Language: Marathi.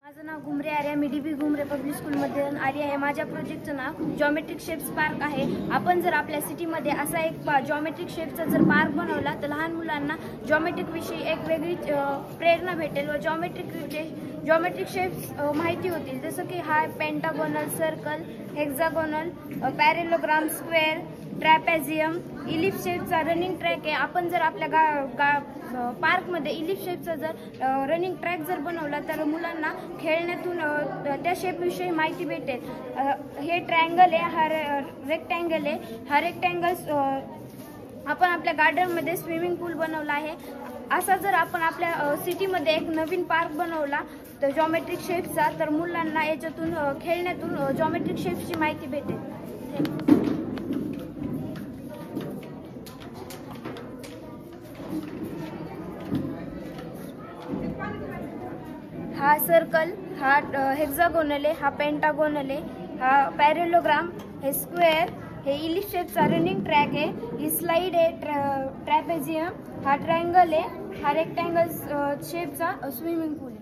माझं नाव घुमरे आर्या, मी DB घुमरे पब्लिक स्कूलमध्ये आर्या आहे। माझ्या प्रोजेक्टचं नाव जॉमेट्रिक शेप्स पार्क आहे। आपण जर आपल्या सिटीमध्ये असा एक जॉमेट्रिक शेप्सचा जर पार्क बनवला तर लहान मुलांना जॉमेट्रिक विषयी एक वेगळी प्रेरणा भेटेल व जॉमेट्रिक शेप्स माहिती होतील। जसं की हा pentagonal, circle, hexagonal, parallelogram, square, trapezium, ellipse शेपचा रनिंग ट्रॅक आहे। आपण जर आपल्या पार्कमध्ये इलिप्स शेपचा जर रनिंग ट्रॅक जर बनवला तर मुलांना खेळण्यातून त्या शेपविषयी माहिती भेटेल। हे ट्रायंगल आहे, हा रेक्टँगल आहे। हा रेक्टँगल आपण आपल्या गार्डनमध्ये स्विमिंग पूल बनवला आहे। असा जर आपण आपल्या सिटीमध्ये एक नवीन पार्क बनवला तर जॉमेट्रिक शेप्सचा, तर मुलांना याच्यातून खेळण्यातून जॉमेट्रिक शेप्सची माहिती भेटेल। हा सर्कल, हा हेक्सागोनल आहे, हा पेंटागोनल आहे, हा पॅरेलोग्राम, हे स्क्वेअर, हे इलिप्स शेपचा रनिंग ट्रॅक आहे, ही स्लाइड आहे, ट्रॅपेझियम, हा ट्रायंगल आहे, हा रेक्टँगल शेपचा स्विमिंग पूल।